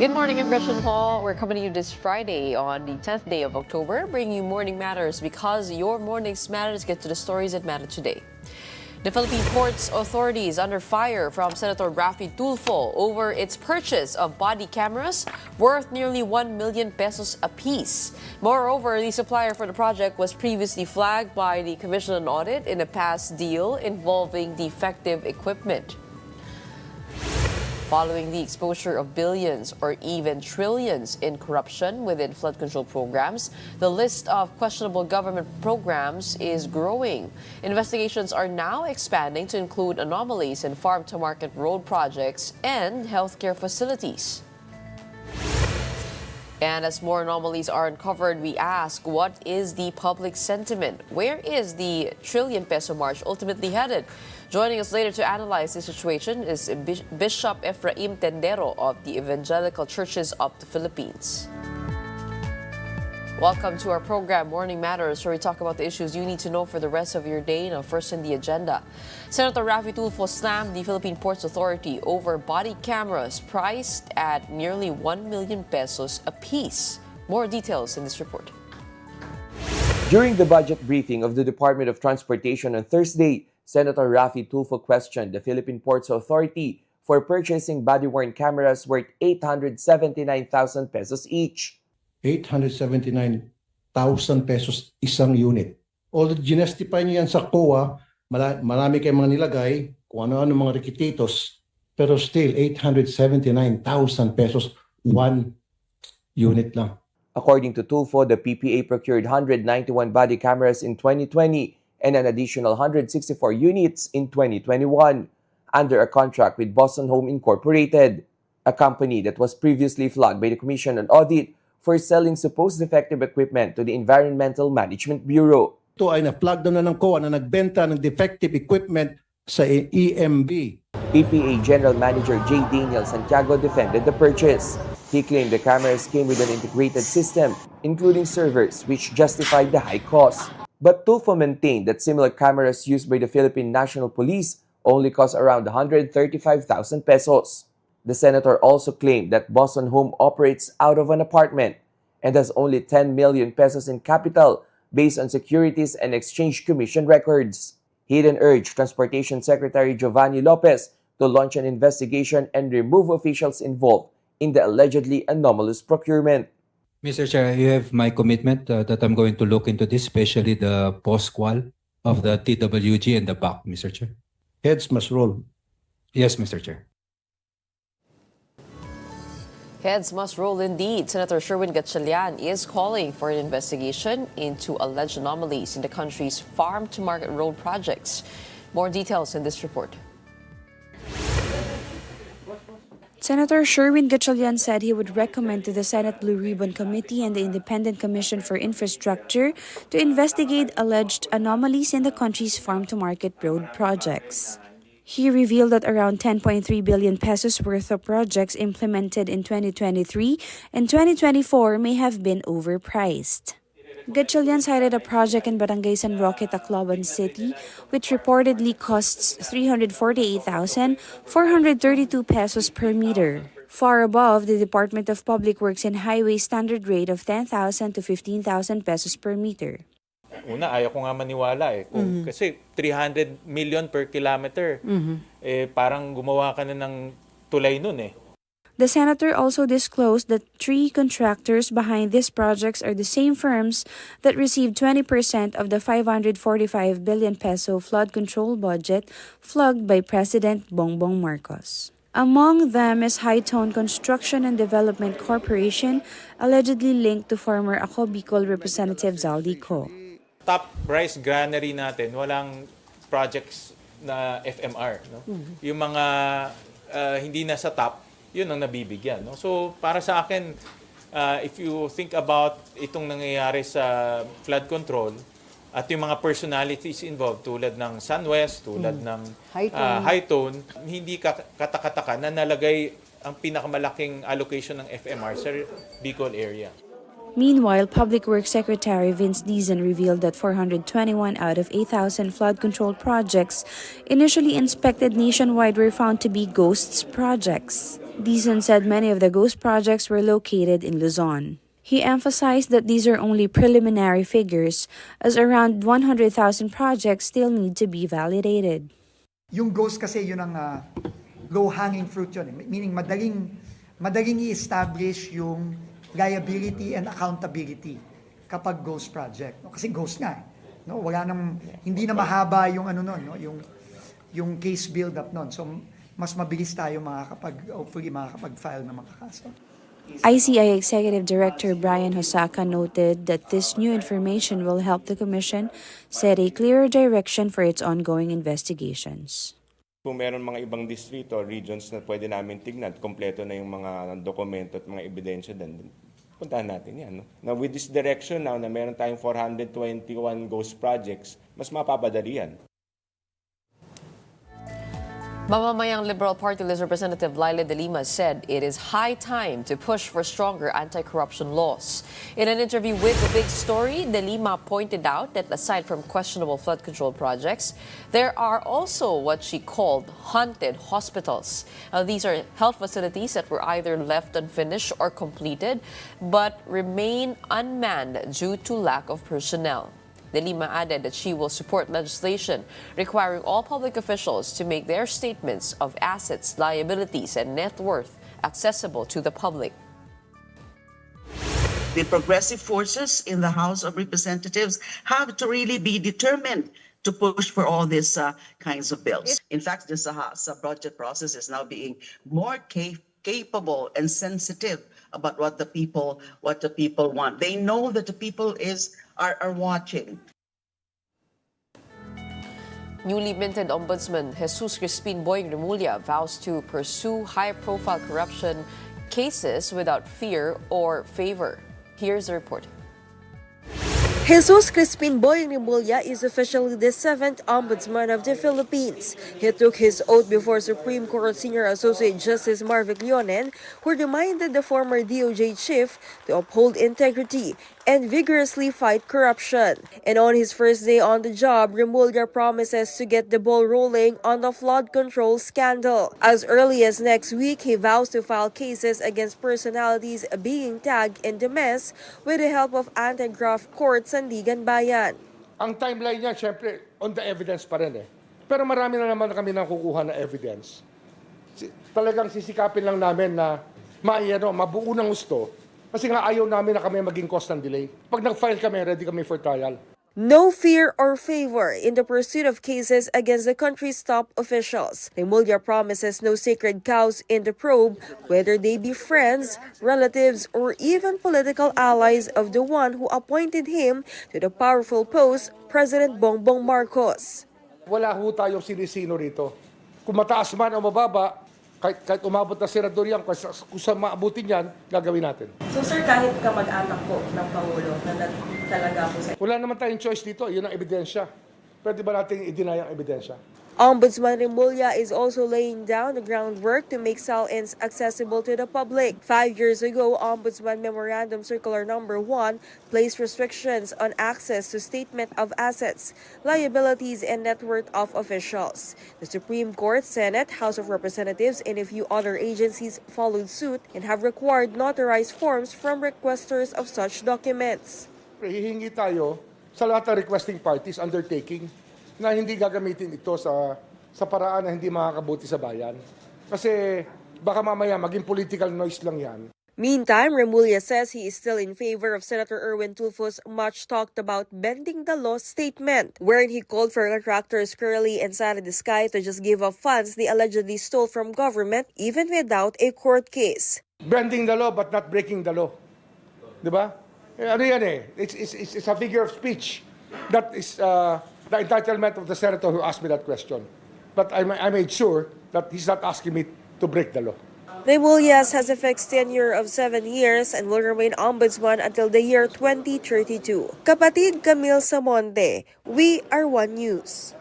Good morning, I'm Gretchen Paul. We're coming to you this Friday on the 10th day of October, bringing you Morning Matters because your mornings matters. Get to the stories that matter today. The Philippine Ports Authority is under fire from Senator Raffy Tulfo over its purchase of body cameras worth nearly 1 million pesos apiece. Moreover, the supplier for the project was previously flagged by the Commission on Audit in a past deal involving defective equipment. Following the exposure of billions or even trillions in corruption within flood control programs, the list of questionable government programs is growing. Investigations are now expanding to include anomalies in farm-to-market road projects and healthcare facilities. And as more anomalies are uncovered, we ask, what is the public sentiment? Where is the trillion peso march ultimately headed? Joining us later to analyze this situation is Bishop Efraim Tendero of the Evangelical Churches of the Philippines. Welcome to our program, Morning Matters, where we talk about the issues you need to know for the rest of your day. Now, first in the agenda, Senator Raffy Tulfo slammed the Philippine Ports Authority over body cameras priced at nearly 1 million pesos apiece. More details in this report. During the budget briefing of the Department of Transportation on Thursday, Senator Raffy Tulfo questioned the Philippine Ports Authority for purchasing body-worn cameras worth 879,000 pesos each. 879,000 pesos isang unit. Although ginastify niyo yan sa COA, marami kayong mga nilagay, kung ano-ano mga requisitos, pero still 879,000 pesos one unit lang. According to Tulfo, the PPA procured 191 body cameras in 2020 and an additional 164 units in 2021 under a contract with Boston Home Incorporated, a company that was previously flagged by the Commission on Audit for selling supposed defective equipment to the Environmental Management Bureau. Ito ay na-flag down na ng COA na nagbenta ng defective equipment sa EMB. PPA General Manager J. Daniel Santiago defended the purchase. He claimed the cameras came with an integrated system, including servers, which justified the high cost. But Tulfo maintained that similar cameras used by the Philippine National Police only cost around 135,000 pesos. The senator also claimed that Boston Home operates out of an apartment and has only 10 million pesos in capital based on Securities and Exchange Commission records. He then urged Transportation Secretary Giovanni Lopez to launch an investigation and remove officials involved in the allegedly anomalous procurement. Mr. Chair, you have my commitment that I'm going to look into this, especially the post-qual of the TWG and the BAC, Mr. Chair. Heads must roll. Yes, Mr. Chair. Heads must roll indeed. Senator Sherwin Gatchalian is calling for an investigation into alleged anomalies in the country's farm-to-market road projects. More details in this report. Senator Sherwin Gatchalian said he would recommend to the Senate Blue Ribbon Committee and the Independent Commission for Infrastructure to investigate alleged anomalies in the country's farm-to-market road projects. He revealed that around 10.3 billion pesos worth of projects implemented in 2023 and 2024 may have been overpriced. Gatchalian cited a project in Barangay San Roque, Tacloban City, which reportedly costs 348,432 pesos per meter, far above the Department of Public Works and Highways standard rate of 10,000 to 15,000 pesos per meter. Una, ayaw ko nga maniwala eh. Kasi 300 million per kilometer, parang gumawa ka na ng tulay nun eh. The senator also disclosed that 3 contractors behind these projects are the same firms that received 20% of the 545 billion peso flood control budget flagged by President Bongbong Marcos. Among them is High-Tone Construction and Development Corporation, allegedly linked to former Ako Bicol Representative Zaldi Co. Top rice granary natin, walang projects na FMR. No? Yung mga hindi na sa top, yun ang nabibigyan. No? So para sa akin, if you think about itong nangyayari sa flood control at yung mga personalities involved tulad ng SunWest, tulad ng High-Tone, hindi katakataka na nalagay ang pinakamalaking allocation ng FMR sa Bicol area. Meanwhile, Public Works Secretary Vince Dizon revealed that 421 out of 8,000 flood control projects initially inspected nationwide were found to be ghosts projects. Dizon said many of the ghost projects were located in Luzon. He emphasized that these are only preliminary figures, as around 100,000 projects still need to be validated. Yung ghost kasi yun ang low-hanging fruit yun. Meaning madaling i-establish yung liability and accountability kapag ghost project. No? Kasi ghost nga. No? Hindi na mahaba yung no? yung case build-up nun. So mas mabilis tayo hopefully makakapag-file ng mga kaso. ICI Executive Director Brian Hosaka noted that this new information will help the Commission set a clearer direction for its ongoing investigations. Kung meron mga ibang distrito or regions na pwede namin tignan, kompleto na yung mga dokumento at mga ebidensya din, puntahan natin yan. No? Now with this direction now na meron tayong 421 ghost projects, mas mapapadali yan. Mamamayang Liberal Party List Representative Laila de Lima said it is high time to push for stronger anti-corruption laws. In an interview with The Big Story, de Lima pointed out that aside from questionable flood control projects, there are also what she called haunted hospitals. These are health facilities that were either left unfinished or completed, but remain unmanned due to lack of personnel. De Lima added that she will support legislation requiring all public officials to make their statements of assets, liabilities, and net worth accessible to the public. The progressive forces in the House of Representatives have to really be determined to push for all these kinds of bills. In fact, this budget process is now being more capable and sensitive about what the people want. They know that the people are watching. Newly minted Ombudsman Jesus Crispin Boying Remulla vows to pursue high-profile corruption cases without fear or favor. Here's the report. Jesus Crispin Boying Remulla is officially the 7th Ombudsman of the Philippines. He took his oath before Supreme Court Senior Associate Justice Marvic Leonen, who reminded the former DOJ chief to uphold integrity and vigorously fight corruption. And on his first day on the job, Remulla promises to get the ball rolling on the flood control scandal. As early as next week, he vows to file cases against personalities being tagged in the mess with the help of anti-graft court Sandigan Bayan. Ang timeline niya, syempre, on the evidence pa rin eh. Pero marami na naman kami nakukuha na evidence. Talagang sisikapin lang namin na mabuo ng gusto. Kasi nga ayaw namin na kami maging cost ng delay. Pag nag-file kami, ready kami for trial. No fear or favor in the pursuit of cases against the country's top officials. Remulla promises no sacred cows in the probe, whether they be friends, relatives, or even political allies of the one who appointed him to the powerful post, President Bongbong Marcos. Wala ho tayong sinisino rito. Kung mataas man o mababa, kahit umabot na senador yan, kung sa maabutin yan, gagawin natin. So sir, kahit kamag-anak po ng Pangulo na talaga po sa... Wala naman tayong choice dito, yun ang ebidensya. Pwede ba natin i-deny ang ebidensya? Ombudsman Remulla is also laying down the groundwork to make SAL-ins accessible to the public. 5 years ago, Ombudsman Memorandum Circular Number 1 placed restrictions on access to statement of assets, liabilities, and net worth of officials. The Supreme Court, Senate, House of Representatives, and a few other agencies followed suit and have required notarized forms from requesters of such documents. Hihingi tayo sa lahat ng requesting parties undertaking na hindi gagamitin ito sa paraan na hindi makakabuti sa bayan. Kasi baka mamaya maging political noise lang yan. Meantime, Remulla says he is still in favor of Senator Erwin Tulfo's much talked about bending the law statement, wherein he called for contractors Curly and Sana Discay to just give up funds they allegedly stole from government even without a court case. Bending the law but not breaking the law. Diba? Ano yan eh? It's a figure of speech. That is the entitlement of the senator who asked me that question. But I made sure that he's not asking me to break the law. Remulla has a fixed tenure of 7 years and will remain ombudsman until the year 2032. Kapatid Camille Samonte, We Are One News.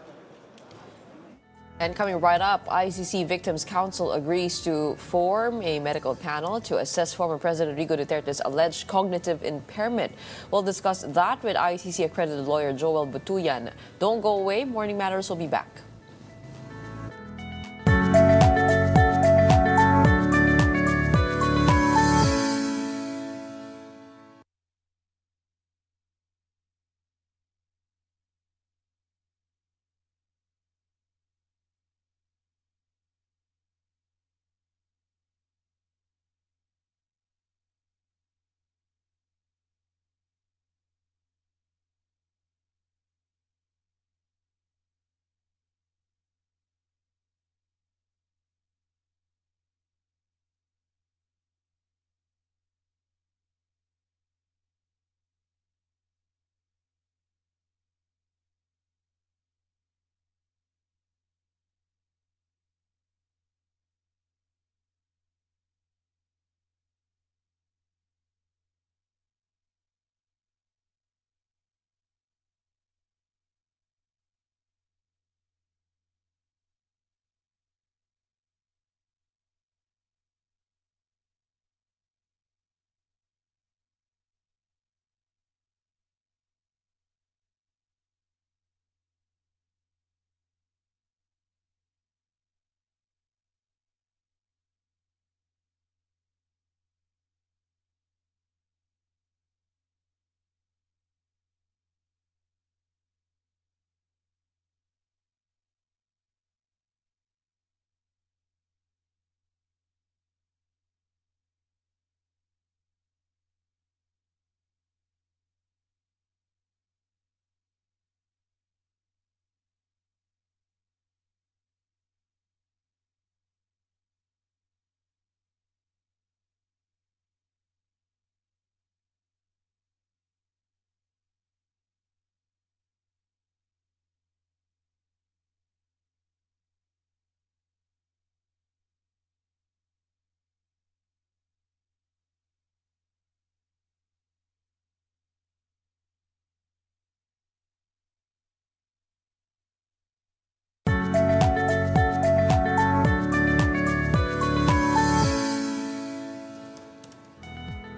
And coming right up, ICC Victims Council agrees to form a medical panel to assess former President Rodrigo Duterte's alleged cognitive impairment. We'll discuss that with ICC accredited lawyer Joel Butuyan. Don't go away. Morning Matters will be back.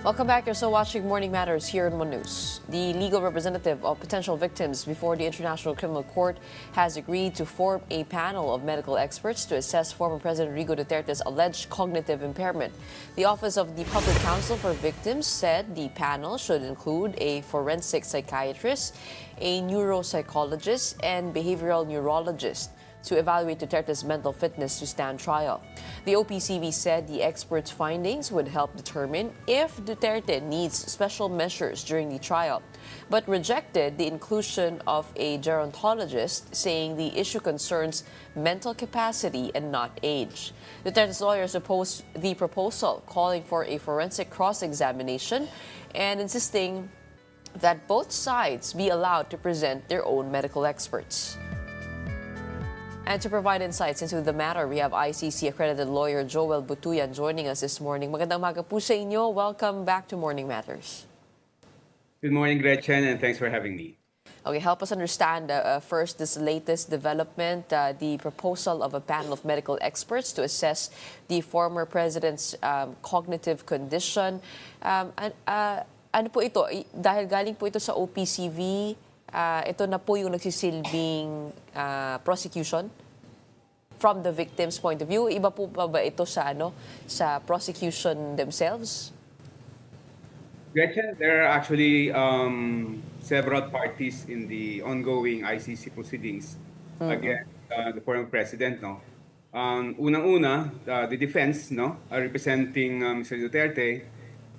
Welcome back. You're still watching Morning Matters here in One News. The legal representative of potential victims before the International Criminal Court has agreed to form a panel of medical experts to assess former President Rodrigo Duterte's alleged cognitive impairment. The Office of the Public Counsel for Victims said the panel should include a forensic psychiatrist, a neuropsychologist, and behavioral neurologist to evaluate Duterte's mental fitness to stand trial. The OPCV said the experts' findings would help determine if Duterte needs special measures during the trial, but rejected the inclusion of a gerontologist, saying the issue concerns mental capacity and not age. Duterte's lawyers opposed the proposal, calling for a forensic cross-examination and insisting that both sides be allowed to present their own medical experts. And to provide insights into the matter, we have ICC accredited lawyer Joel Butuyan joining us this morning. Magandang umaga po sa inyo. Welcome back to Morning Matters. Good morning, Gretchen, and thanks for having me. Okay, help us understand first this latest development, the proposal of a panel of medical experts to assess the former president's cognitive condition. Ano po ito? Dahil galing po ito sa OPCV, ito na po yung nagsisilbing prosecution from the victim's point of view. Iba po ba ito sa sa prosecution themselves? Gretchen, there are actually several parties in the ongoing ICC proceedings against the former president. No, unang-una, the defense, representing Mr. Duterte,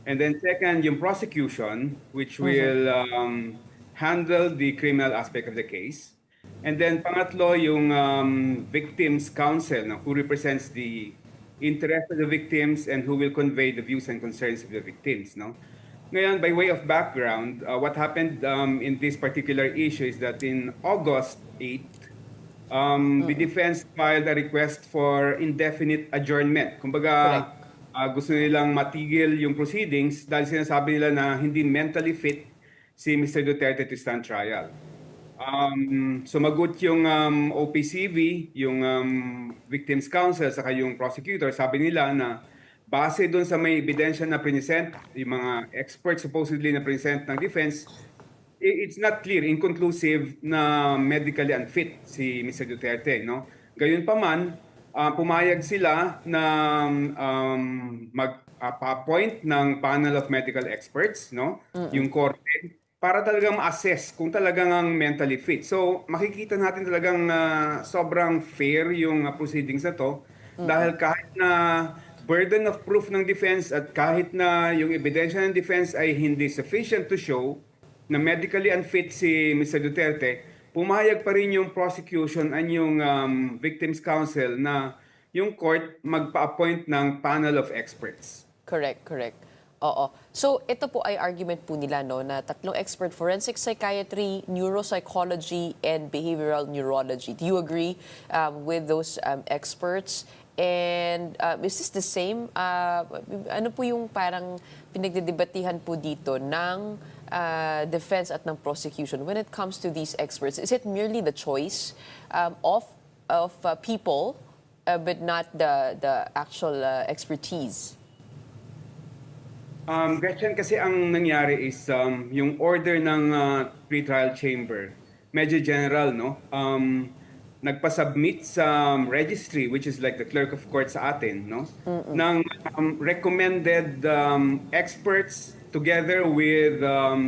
and then second, yung prosecution, which will handle the criminal aspect of the case. And then pangatlo, yung victims counsel, who represents the interest of the victims and who will convey the views and concerns of the victims. Ngayon, by way of background, what happened in this particular issue is that in August 8, the defense filed a request for indefinite adjournment. Kumbaga, gusto nilang matigil yung proceedings dahil sinasabi nila na hindi mentally fit si Mr. Duterte to stand trial. Sumagot yung OPCV, yung Victims Council, saka yung prosecutor. Sabi nila na base doon sa may ebidensya na present, yung mga experts supposedly na present ng defense, it's not clear, inconclusive na medically unfit si Mr. Duterte, no? Gayunpaman, pumayag sila na mag-appoint ng panel of medical experts, no? Yung korte para talagang ma-assess kung talagang ang mentally fit. So, makikita natin talagang sobrang fair yung proceedings na to dahil kahit na burden of proof ng defense at kahit na yung ebidensya ng defense ay hindi sufficient to show na medically unfit si Mr. Duterte, pumayag pa rin yung prosecution and yung Victims Council na yung court magpa-appoint ng panel of experts. Correct, correct. Oo. So, ito po ay argument po nila, no, na tatlong expert, forensic psychiatry, neuropsychology, and behavioral neurology. Do you agree with those experts? And is this the same? Ano po yung parang pinagdedebatihan po dito ng defense at ng prosecution when it comes to these experts? Is it merely the choice of people but not the actual expertise? Gretchen, kasi ang nangyari is yung order ng pretrial chamber, medyo general, no? Nagpa-submit sa registry, which is like the clerk of court sa atin, no? Ng recommended experts together with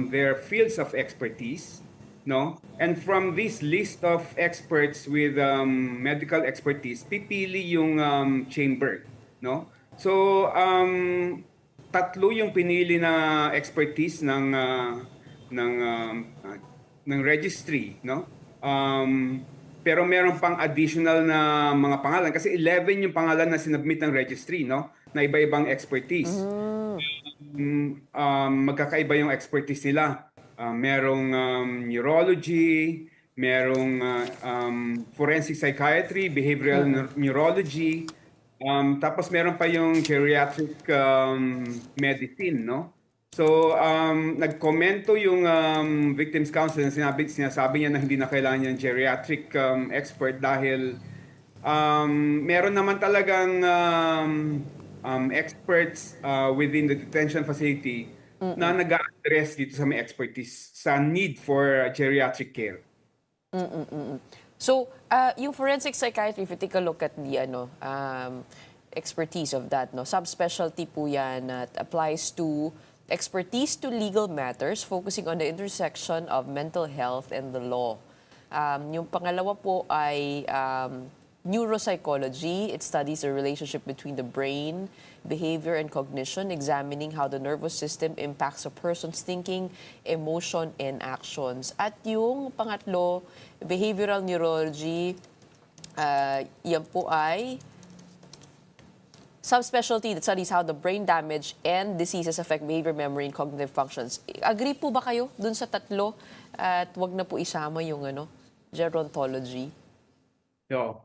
their fields of expertise, no? And from this list of experts with medical expertise, pipili yung chamber, no? So, tatlo yung pinili na expertise ng registry, no? Pero meron pang additional na mga pangalan kasi 11 yung pangalan na sinubmit ng registry, no? Na iba-ibang expertise. Magkakaiba yung expertise nila. Merong neurology, merong forensic psychiatry, behavioral neurology, tapos meron pa yung geriatric medicine, no? So, nagkomento yung Victims Council na sinasabi niya na hindi na kailangan yung geriatric expert dahil meron naman talagang experts within the detention facility na nag-address dito sa may expertise sa need for geriatric care. So, yung forensic psychiatry, if you take a look at the expertise of that, no, subspecialty po yan that applies to expertise to legal matters, focusing on the intersection of mental health and the law. Yung pangalawa po ay neuropsychology. It studies the relationship between the brain, behavior, and cognition, examining how the nervous system impacts a person's thinking, emotion, and actions. At yung pangatlo, behavioral neurology, yan po ay subspecialty that studies how the brain damage and diseases affect behavior, memory, and cognitive functions. Agree po ba kayo dun sa tatlo? At wag na po isama yung gerontology? Yo.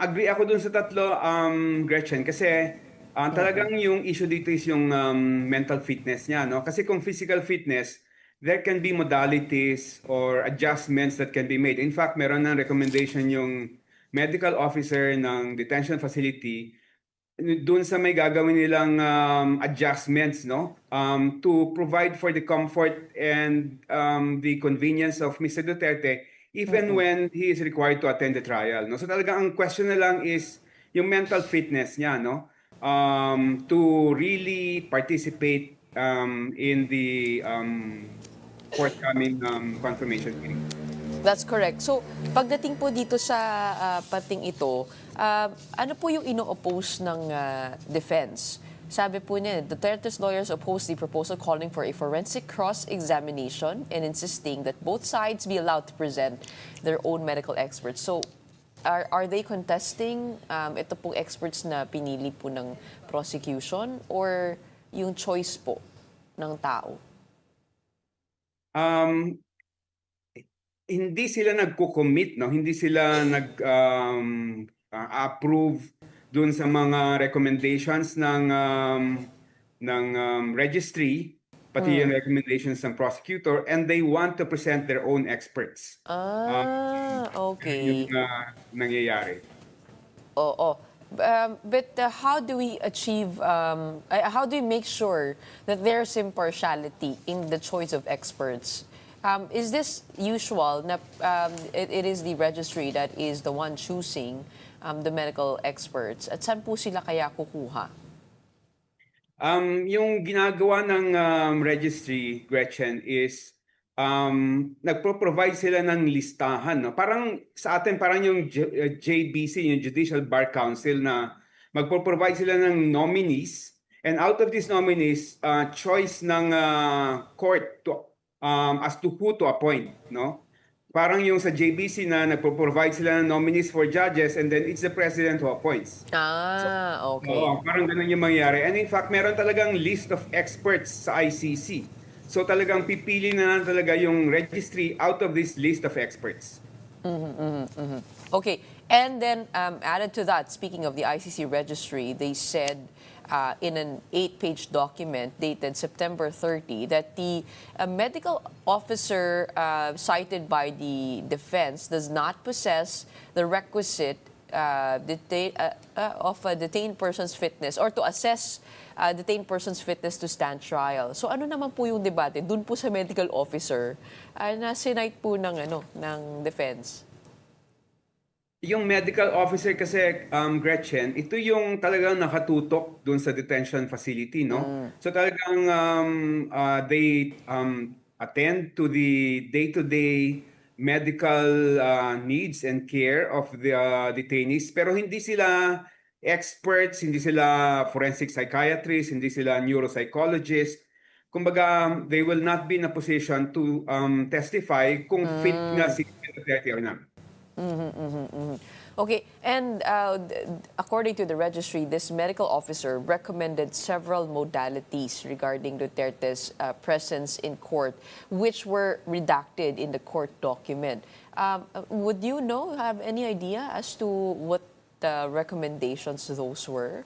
Agree ako dun sa tatlo, Gretchen, kasi talagang yung issue dito is yung mental fitness niya, no? Kasi kung physical fitness, there can be modalities or adjustments that can be made. In fact, meron ng recommendation yung medical officer ng detention facility doon sa may gagawin nilang adjustments, no? To provide for the comfort and the convenience of Mr. Duterte even when he is required to attend the trial, no? So talagang ang question na lang is yung mental fitness niya, no? To really participate in the forthcoming confirmation hearing. That's correct. So, pagdating po dito sa pating ito, ano po yung ino-oppose ng defense? Sabi po niya, Duterte's lawyers oppose the proposal calling for a forensic cross-examination and insisting that both sides be allowed to present their own medical experts. So, are they contesting ito pong experts na pinili po ng prosecution or yung choice po ng tao? Hindi sila nagko-commit, no? Hindi sila approve dun sa mga recommendations ng registry. pati yung recommendations ng prosecutor, and they want to present their own experts. Yung Okay. nangyayari. Oo. But how do we achieve, how do we make sure that there's impartiality in the choice of experts? Is this usual na it is the registry that is the one choosing the medical experts? At saan po sila kaya kukuha? Yung ginagawa ng registry, Gretchen, is nagpro-provide sila ng listahan. No? Parang sa atin, parang yung JBC, yung Judicial Bar Council, na magpro-provide sila ng nominees. And out of these nominees, choice ng court to, as to who to appoint. No? Parang yung sa JBC na nagpo-provide sila ng nominees for judges, and then it's the president who appoints. Okay. Oo, parang ganun yung mangyari. And in fact, meron talagang list of experts sa ICC. So talagang pipili na lang talaga yung registry out of this list of experts. Okay, and then added to that, speaking of the ICC registry, they said in an 8-page document dated September 30 that the medical officer cited by the defense does not possess the requisite of a detained person's fitness or to assess detained person's fitness to stand trial. So ano naman po yung debate dun po sa medical officer na sinite po ng defense? Yung medical officer kasi, Gretchen, ito yung talagang nakatutok dun sa detention facility, no? So talagang they attend to the day-to-day medical needs and care of the detainees, pero hindi sila experts, hindi sila forensic psychiatrists, hindi sila neuropsychologists. Kumbaga, they will not be in a position to testify kung fit na si Duterte or not. Okay, and according to the registry, this medical officer recommended several modalities regarding Duterte's presence in court, which were redacted in the court document. Would you have any idea as to what the recommendations those were?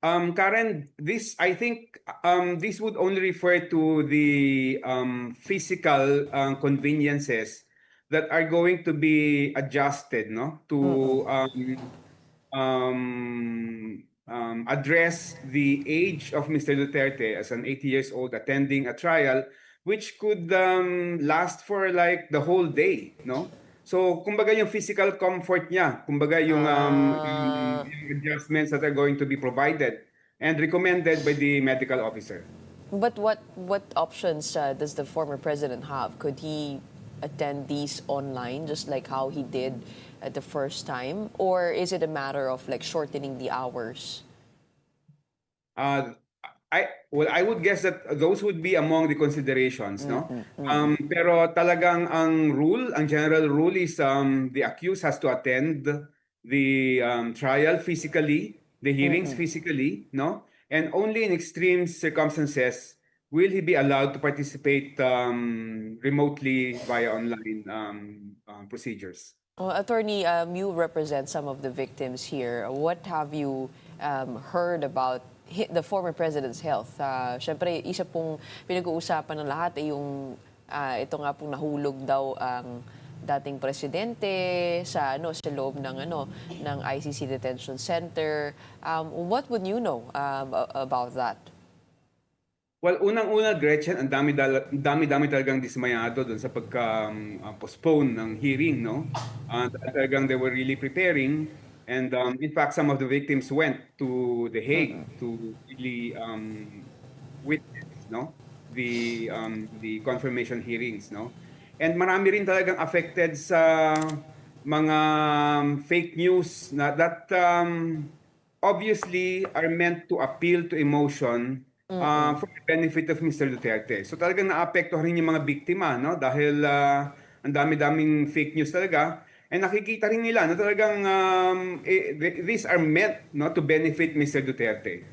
Karen, I think this would only refer to the physical conveniences that are going to be adjusted, no, to address the age of Mr. Duterte as an 80 years old attending a trial, which could last for like the whole day, no? So, kumbaga yung physical comfort niya, kumbaga yung adjustments that are going to be provided and recommended by the medical officer. But what options does the former president have? Could he attend these online, just like how he did the first time? Or is it a matter of like shortening the hours? I would guess that those would be among the considerations, no? Pero talagang ang general rule is the accused has to attend the trial physically, the hearings physically, no? And only in extreme circumstances will he be allowed to participate remotely via online procedures. Attorney, you represent some of the victims here. What have you heard about the former president's health? Siyempre, isa pong pinag-uusapan ng lahat ay yung ito nga pong nahulog daw ang dating presidente sa loob ng ICC detention center. What would you know about that? Well, unang-una, Gretchen, ang dami talagang dismayado doon sa pagka-postpone ng hearing, no? Talagang they were really preparing. And in fact, some of the victims went to The Hague to really witness, no? The confirmation hearings, no? And marami rin talagang affected sa mga fake news na that obviously are meant to appeal to emotion for the benefit of Mr. Duterte. So talagang naapektuhan rin yung mga biktima, no? Dahil ang dami-daming fake news talaga. And nakikita rin nila na talagang these are meant, no, to benefit Mr. Duterte.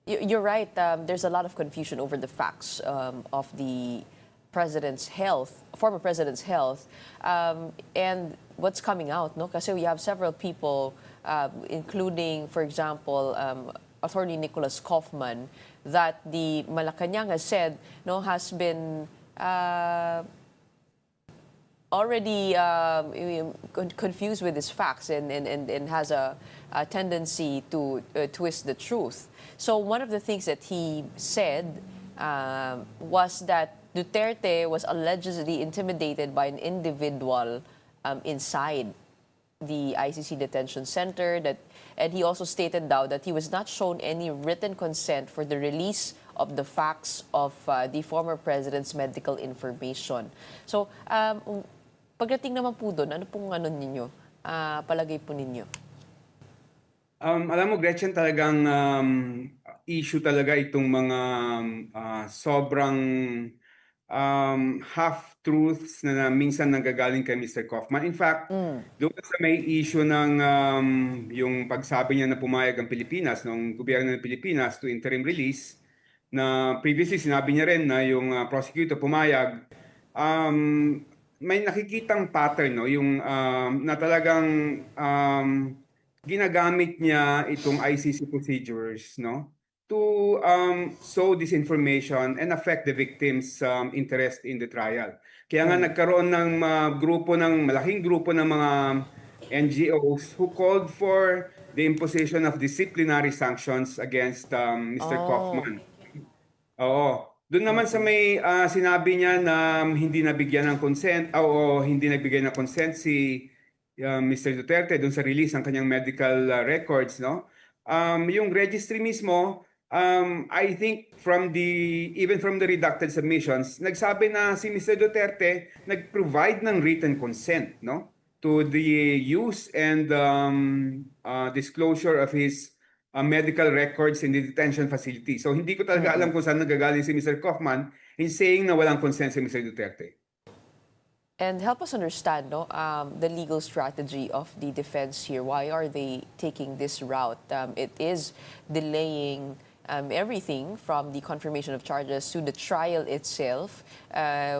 You're right. There's a lot of confusion over the facts of the president's health, former president's health, and what's coming out, no? Kasi we have several people, including, for example, Attorney Nicholas Kaufman that the Malacanang has said has been already confused with his facts and has a tendency to twist the truth. So one of the things that he said was that Duterte was allegedly intimidated by an individual inside the ICC detention center, and he also stated now that he was not shown any written consent for the release of the facts of the former president's medical information. So, pagdating naman po doon, ano pong ninyo, palagay po ninyo? Alam mo, Gretchen, talagang issue talaga itong mga sobrang half-truths na minsan nanggagaling kay Mr. Kaufman. In fact, doon sa may issue ng yung pagsabi niya na pumayag ang Pilipinas, ng gobyerno ng Pilipinas to interim release, na previously sinabi niya rin na yung prosecutor pumayag, may nakikitang pattern, yung na talagang ginagamit niya itong ICC procedures, to sow disinformation and affect the victims' interest in the trial. Kaya nga nagkaroon ng malaking grupo ng mga NGOs who called for the imposition of disciplinary sanctions against Mr. Kaufman. Oo. Doon naman sa may sinabi niya na hindi nabigyan ng consent o hindi nagbigay ng consent si Mr. Duterte doon sa release ng kanyang medical records, yung registry mismo, I think even from the redacted submissions, nagsabi na si Mr. Duterte nag-provide ng written consent, to the use and disclosure of his medical records in the detention facility. So hindi ko talaga alam kung saan nagagaling si Mr. Kaufman in saying na walang consent si Mr. Duterte. And help us understand the legal strategy of the defense here. Why are they taking this route? It is delaying everything from the confirmation of charges to the trial itself,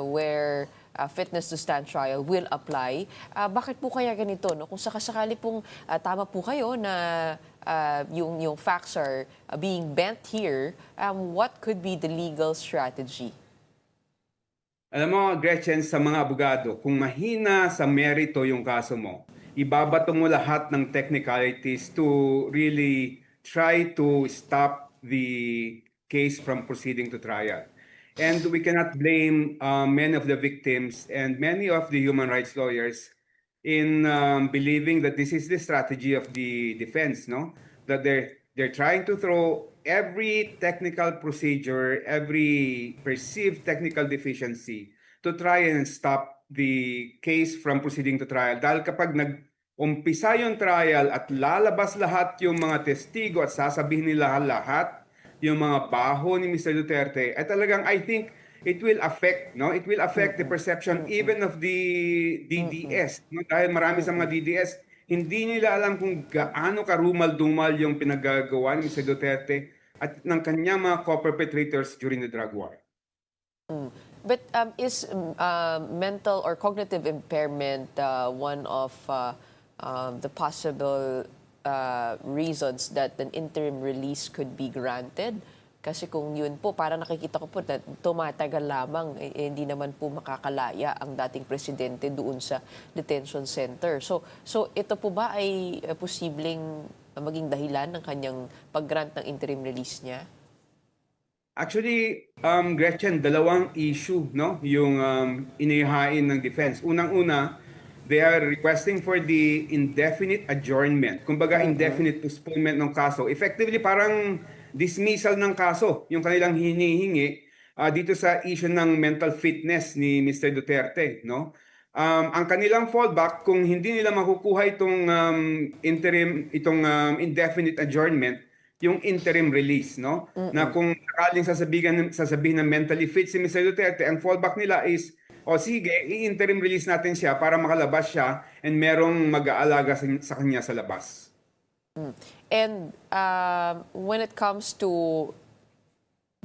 where fitness to stand trial will apply. Bakit po kaya ganito? Kung sakasakali pong tama po kayo na yung facts are being bent here, what could be the legal strategy? Alam mo, Gretchen, sa mga abogado, kung mahina sa merito yung kaso mo, ibabato mo lahat ng technicalities to really try to stop the case from proceeding to trial. And we cannot blame many of the victims and many of the human rights lawyers in believing that this is the strategy of the defense, that they're trying to throw every technical procedure, every perceived technical deficiency to try and stop the case from proceeding to trial. Dahil kapag nag-umpisa yung trial at lalabas lahat yung mga testigo at sasabihin nila lahat yung mga baho ni Mr. Duterte, ay talagang I think it will affect, it will affect the perception even of the DDS. Dahil marami sa mga DDS, hindi nila alam kung gaano karumal-dumal yung pinagagawa ni Mr. Duterte at ng kanyang mga co-perpetrators during the drug war. But is mental or cognitive impairment one of the possible reasons that an interim release could be granted? Kasi kung yun po, para nakikita ko po na tumatagal lamang, hindi naman po makakalaya ang dating presidente doon sa detention center. So ito po ba ay posibleng maging dahilan ng kanyang pag-grant ng interim release niya? Actually, Gretchen, dalawang issue, yung inihain ng defense. Unang-una, they are requesting for the indefinite adjournment. Kumbaga, indefinite postponement ng kaso. Effectively, parang dismissal ng kaso, yung kanilang hinihingi dito sa issue ng mental fitness ni Mr. Duterte, ang kanilang fallback, kung hindi nila makukuha itong indefinite adjournment, yung interim release, na kung sakaling sasabihin na mentally fit si Mr. Duterte, ang fallback nila is, sige, i-interim release natin siya para makalabas siya and merong mag-aalaga sa kanya sa labas. And when it comes to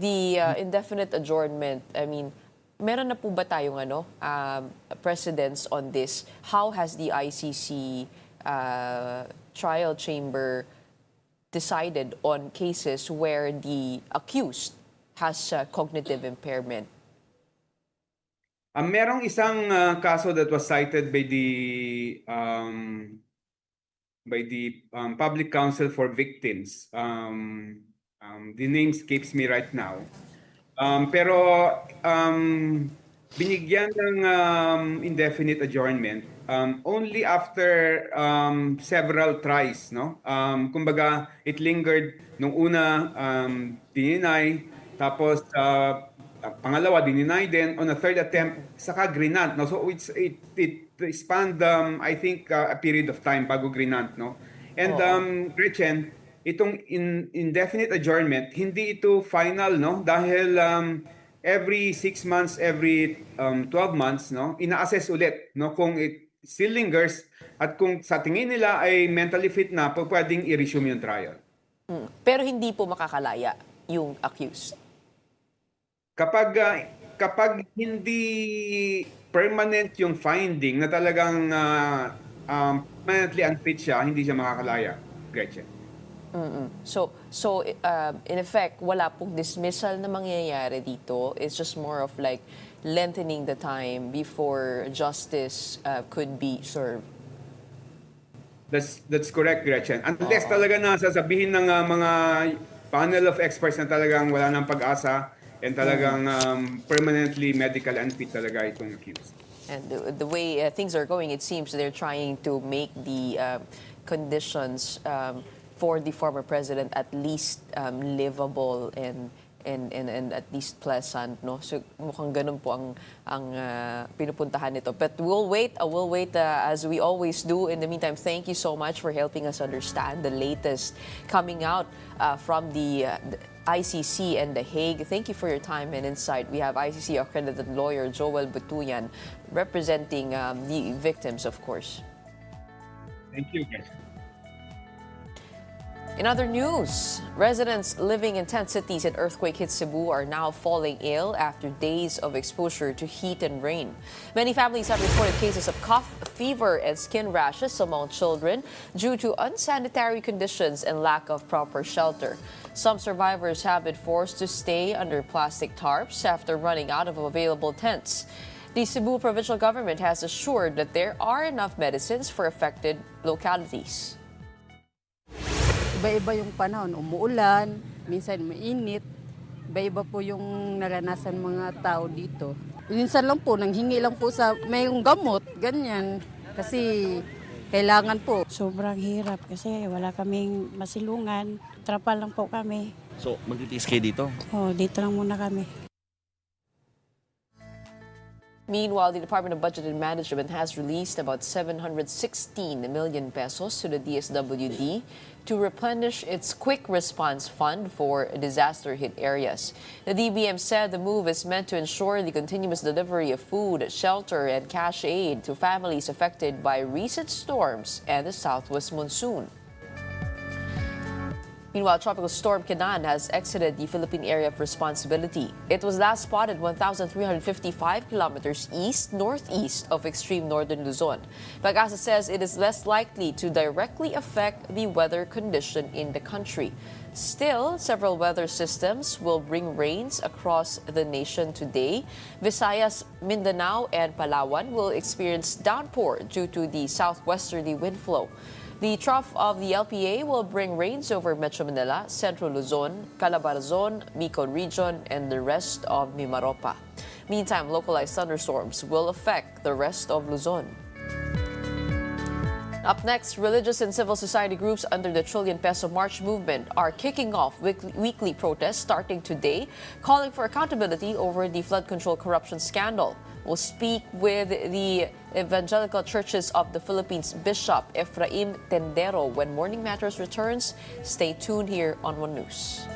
the indefinite adjournment, I mean, meron na po ba tayong precedents on this? How has the ICC trial chamber decided on cases where the accused has cognitive impairment? Merong isang kaso that was cited by the Public Counsel for Victims. The name escapes me right now. Pero binigyan ng indefinite adjournment only after several tries, no? Kumbaga, it lingered nung una, dininay, tapos pangalawa, dininay din, on a third attempt, saka grinant, no? So it spanned, I think, a period of time bago grinant, no? And Gretchen, itong indefinite adjournment, hindi ito final, no? Dahil every 6 months, every 12 months, no? Ina-assess ulit, no? Kung it still lingers at kung sa tingin nila ay mentally fit na, pwedeng i-resume yung trial. Pero hindi po makakalaya yung accused. Kapag hindi permanent yung finding na talagang permanently unfit siya, hindi siya makakalaya, Gretchen. So in effect, wala pong dismissal na mangyayari dito. It's just more of like lengthening the time before justice could be served. That's correct, Gretchen. Unless talaga na sasabihin ng mga panel of experts na talagang wala nang pag-asa and talagang permanently medical unfit talaga itong accused. And the way things are going, it seems they're trying to make the conditions for the former president at least livable and at least pleasant, no? So mukhang ganun po ang pinupuntahan nito. But we'll wait as we always do. In the meantime, thank you so much for helping us understand the latest coming out from the ICC and The Hague. Thank you for your time and insight. We have ICC accredited lawyer Joel Butuyan representing the victims, of course. Thank you, guys. In other news, residents living in 10 cities in earthquake-hit Cebu are now falling ill after days of exposure to heat and rain. Many families have reported cases of cough, fever, and skin rashes among children due to unsanitary conditions and lack of proper shelter. Some survivors have been forced to stay under plastic tarps after running out of available tents. The Cebu provincial government has assured that there are enough medicines for affected localities. Iba-iba yung panahon, umuulan, minsan mainit. Iba-iba po yung naranasan mga tao dito. Minsan lang po, nanghingi lang po sa mayong gamot, ganyan. Kasi kailangan po. Sobrang hirap kasi wala kaming masilungan. Trapal lang po kami. So, magtitiis kayo dito? Dito lang muna kami. Meanwhile, the Department of Budget and Management has released about 716 million pesos to the DSWD to replenish its quick response fund for disaster-hit areas. The DBM said the move is meant to ensure the continuous delivery of food, shelter, and cash aid to families affected by recent storms and the southwest monsoon. Meanwhile, Tropical Storm Kenan has exited the Philippine area of responsibility. It was last spotted 1,355 kilometers east-northeast of extreme northern Luzon. Pag-asa says it is less likely to directly affect the weather condition in the country. Still, several weather systems will bring rains across the nation today. Visayas, Mindanao, and Palawan will experience downpour due to the southwesterly wind flow. The trough of the LPA will bring rains over Metro Manila, Central Luzon, Calabarzon, Bicol Region, and the rest of Mimaropa. Meantime, localized thunderstorms will affect the rest of Luzon. Up next, religious and civil society groups under the Trillion Peso March movement are kicking off weekly protests starting today, calling for accountability over the flood control corruption scandal. We'll speak with the Evangelical Churches of the Philippines Bishop Efraim Tendero when Morning Matters returns. Stay tuned here on One News.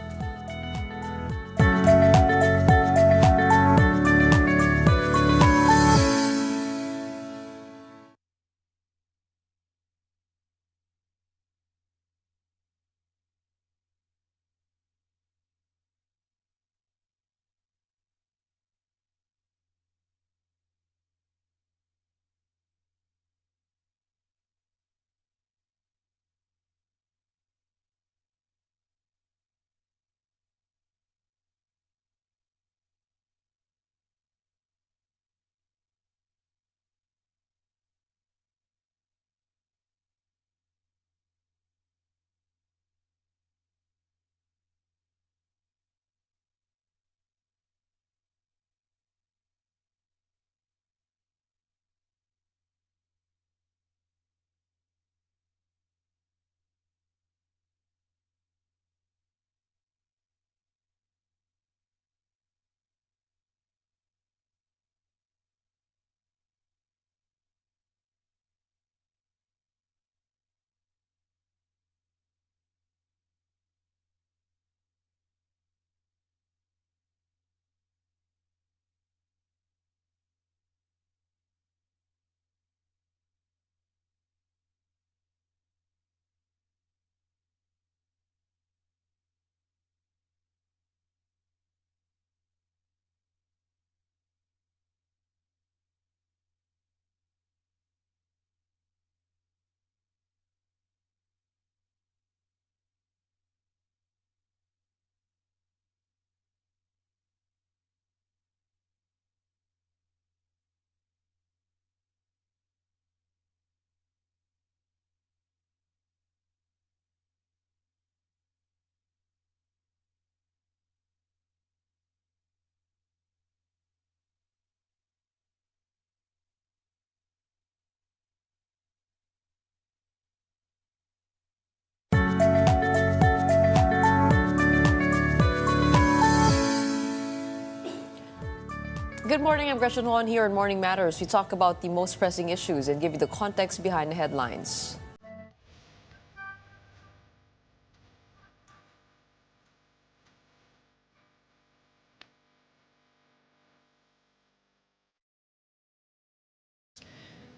Good morning, I'm Gretchen Juan here in Morning Matters. We talk about the most pressing issues and give you the context behind the headlines.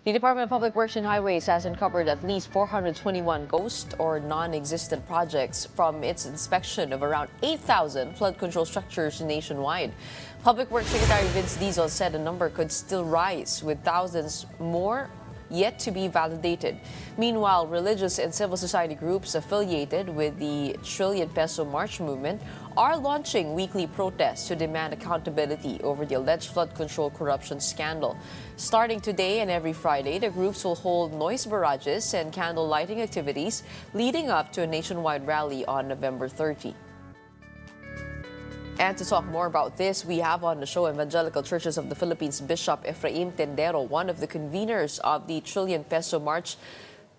The Department of Public Works and Highways has uncovered at least 421 ghost or non-existent projects from its inspection of around 8,000 flood control structures nationwide. Public Works Secretary Vince Diesel said the number could still rise, with thousands more yet to be validated. Meanwhile, religious and civil society groups affiliated with the Trillion Peso March movement are launching weekly protests to demand accountability over the alleged flood control corruption scandal. Starting today and every Friday, the groups will hold noise barrages and candle lighting activities leading up to a nationwide rally on November 30. And to talk more about this, we have on the show Evangelical Churches of the Philippines Bishop Efraim Tendero, one of the conveners of the Trillion Peso March.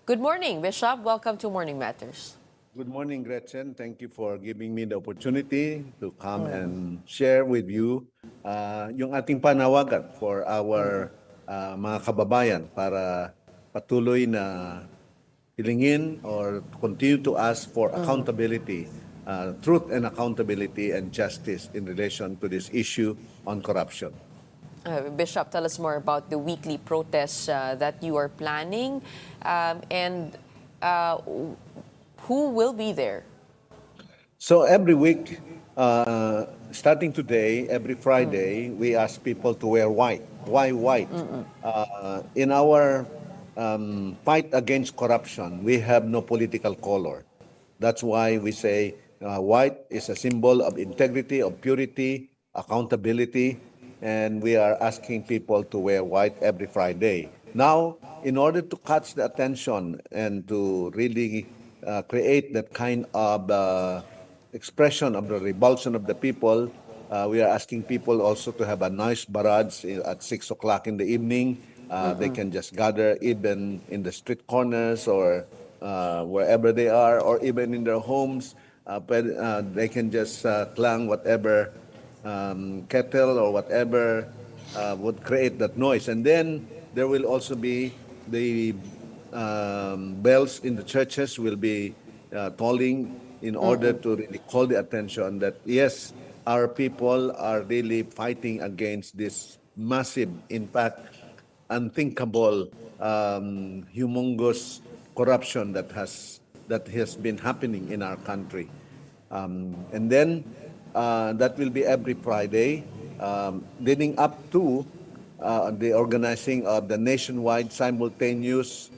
Good morning, Bishop. Welcome to Morning Matters. Good morning, Gretchen. Thank you for giving me the opportunity to come and share with you yung ating panawagan for our mga kababayan para patuloy na hilingin or continue to ask for accountability, truth and accountability and justice in relation to this issue on corruption. Bishop, tell us more about the weekly protests that you are planning and who will be there? So every week, starting today, every Friday, we ask people to wear white. Why white? In our fight against corruption, we have no political color. That's why we say white is a symbol of integrity, of purity, accountability, and we are asking people to wear white every Friday. Now, in order to catch the attention and to really create that kind of expression of the revulsion of the people, we are asking people also to have a nice barrage at 6 o'clock in the evening. They can just gather even in the street corners or wherever they are, or even in their homes. They can just clang whatever kettle or whatever would create that noise. And then there will also be the bells in the churches will be tolling in order to really call the attention that yes, our people are really fighting against this massive, in fact, unthinkable, humongous corruption that has been happening in our country. And then that will be every Friday, leading up to the organizing of the nationwide simultaneous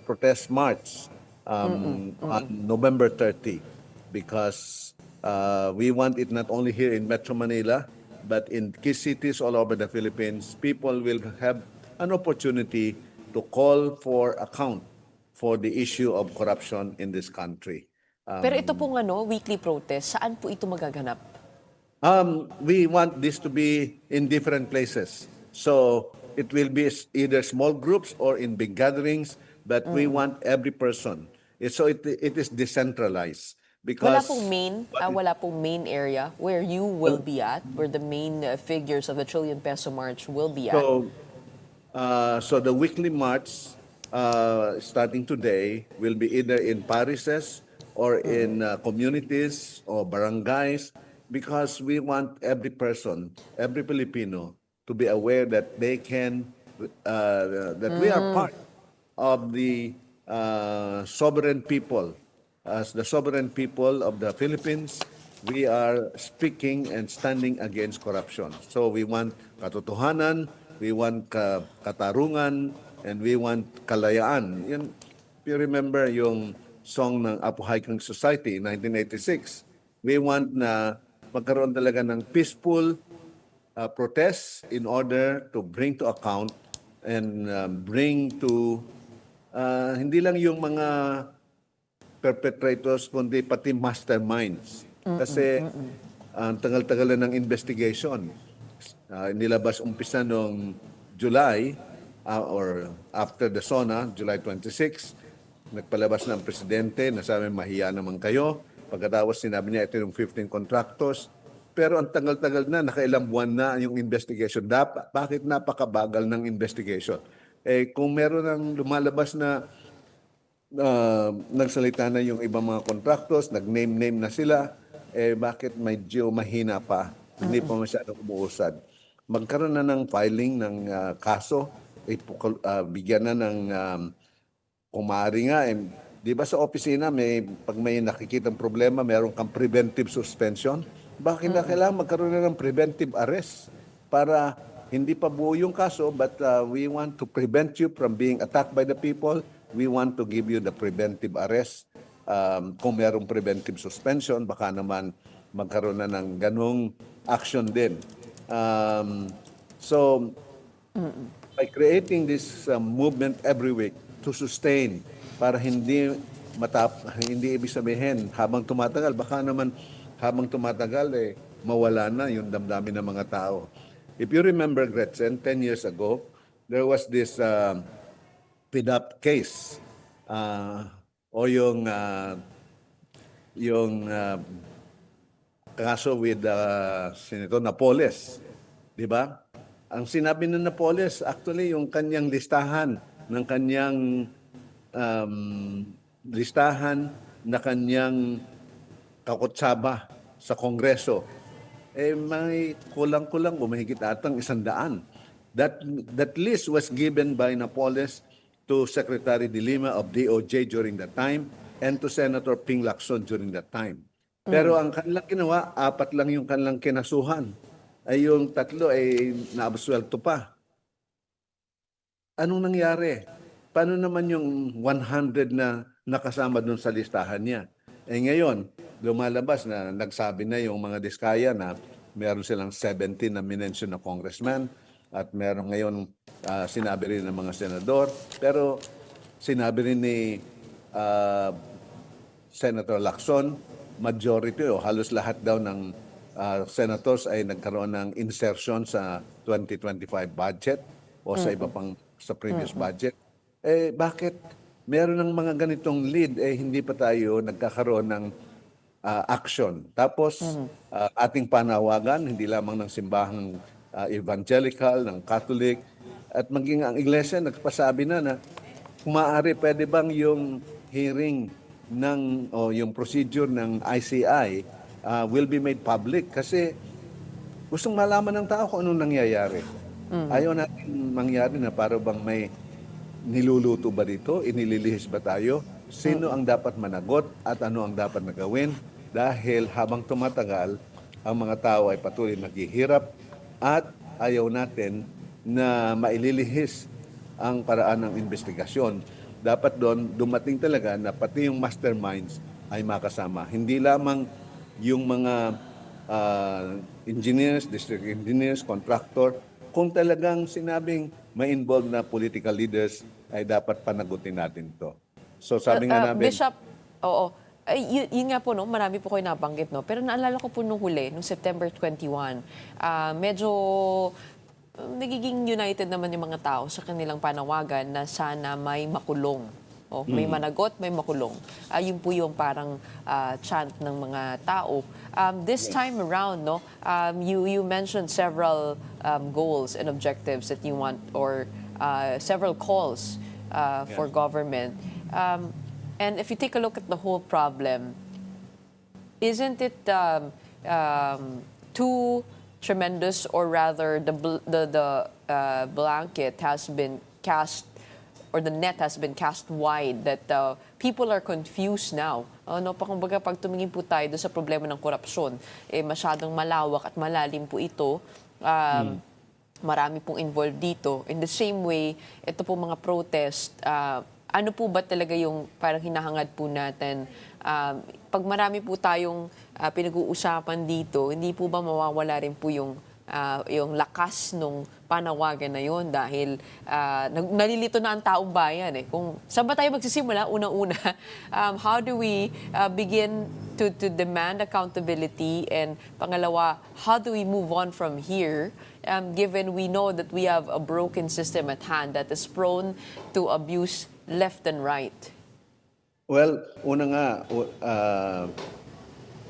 protest march on November 30, because we want it not only here in Metro Manila, but in key cities all over the Philippines. People will have an opportunity to call for account for the issue of corruption in this country. Pero ito pong weekly protest, saan po ito magaganap? We want this to be in different places. So it will be either small groups or in big gatherings, but we want every person. So it is decentralized. Because wala pong main area where you will be at, where the main figures of the Trillion Peso March will be at. So the weekly march starting today will be either in parishes or in communities or barangays, because we want every person, every Filipino, to be aware that they can, that we are part of the sovereign people. As the sovereign people of the Philippines, we are speaking and standing against corruption. So we want katotohanan, we want katarungan, and we want kalayaan. If you remember yung song ng Apo Hiking Society in 1986, we want na magkaroon talaga ng peaceful protests in order to bring to account and bring to hindi lang yung mga perpetrators, kundi pati masterminds. Kasi ang tagal-tagal ng investigation. Nilabas umpisa noong July or after the SONA, July 26, nagpalabas ng presidente na sabi mahiya naman kayo. Pagkatapos sinabi niya ito yung 15 contractors. Pero ang tagal-tagal na, nakailang buwan na yung investigation. Bakit napakabagal ng investigation? Kung meron ng lumalabas na nagsalita na yung ibang mga contractors, nag-name-name na sila, bakit medyo mahina pa? Hindi pa masyadong umuusad. Magkaroon na ng filing ng kaso, bigyan na ng kung maaari nga, di ba sa opisina, pag may nakikitang problema, meron kang preventive suspension. Bakit na kailangan magkaroon na ng preventive arrest para hindi pa buo yung kaso, but we want to prevent you from being attacked by the people. We want to give you the preventive arrest. Kung merong preventive suspension, baka naman magkaroon na ng ganong action din. So, by creating this movement every week to sustain para hindi ibig sabihin habang tumatagal, baka naman habang tumatagal mawala na yung damdamin ng mga tao. If you remember, Gretchen, 10 years ago, there was this PDAP case o yung kaso with Senator Napoles, di ba? Ang sinabi ng Napoles, actually, yung kanyang listahan ng kanyang listahan na kanyang kakutsaba sa Kongreso, may kulang-kulang umahigit atang 100. That list was given by Napoles to Secretary De Lima of DOJ during that time and to Senator Ping Lacson during that time. Pero ang kanilang ginawa, 4 lang yung kanilang kinasuhan. Ay yung 3 ay naabsuelto pa. Anong nangyari? Paano naman yung 100 na nakasama doon sa listahan niya? Ngayon, lumalabas na nagsabi na yung mga diskaya na meron silang 17 na minention na congressman at meron ngayon sinabi rin ng mga senador. Pero sinabi rin ni Senator Lacson, majority o halos lahat daw ng senators ay nagkaroon ng insertion sa 2025 budget o sa iba pang sa previous budget. Bakit meron ng mga ganitong lead hindi pa tayo nagkakaroon ng action? Tapos ating panawagan, hindi lamang ng simbahang evangelical, ng Catholic, at maging ang iglesia nagpasabi na kung maaari, pwede bang yung hearing o yung procedure ng ICI will be made public kasi gustong malaman ng tao kung anong nangyayari. Ayaw natin mangyari na para bang may niluluto ba dito, inililihis ba tayo, sino ang dapat managot at ano ang dapat na gawin dahil habang tumatagal, ang mga tao ay patuloy naghihirap at ayaw natin na maililihis ang paraan ng investigasyon. Dapat doon dumating talaga na pati yung masterminds ay makasama. Hindi lamang yung mga engineers, district engineers, contractor, kung talagang sinabing may involved na political leaders, ay dapat panagutin natin to. So sabi nga namin... Bishop, oo. Yun nga po, no, marami po kayo nabanggit, no? Pero naalala ko po nung huli, nung September 21, medyo nagiging united naman yung mga tao sa kanilang panawagan na sana may makulong. May managot, may makulong. Yun po yung parang chant ng mga tao. This time around, no, you mentioned several goals and objectives that you want, or several calls for government. And if you take a look at the whole problem, isn't it too tremendous, or rather the blanket has been cast, or the net has been cast wide, that people are confused now. Kumbaga, pag tumingin po tayo doon sa problema ng korupsyon, masyadong malawak at malalim po ito. Marami pong involved dito. In the same way, ito po mga protest, ano po ba talaga yung parang hinahangad po natin? Pag marami po tayong pinag-uusapan dito, hindi po ba mawawala rin po yung lakas nung panawagan na yon dahil nalilito na ang taong bayan Kung saan ba tayo magsisimula, unang-una, how do we begin to demand accountability, and pangalawa, how do we move on from here, given we know that we have a broken system at hand that is prone to abuse left and right? Well, una nga,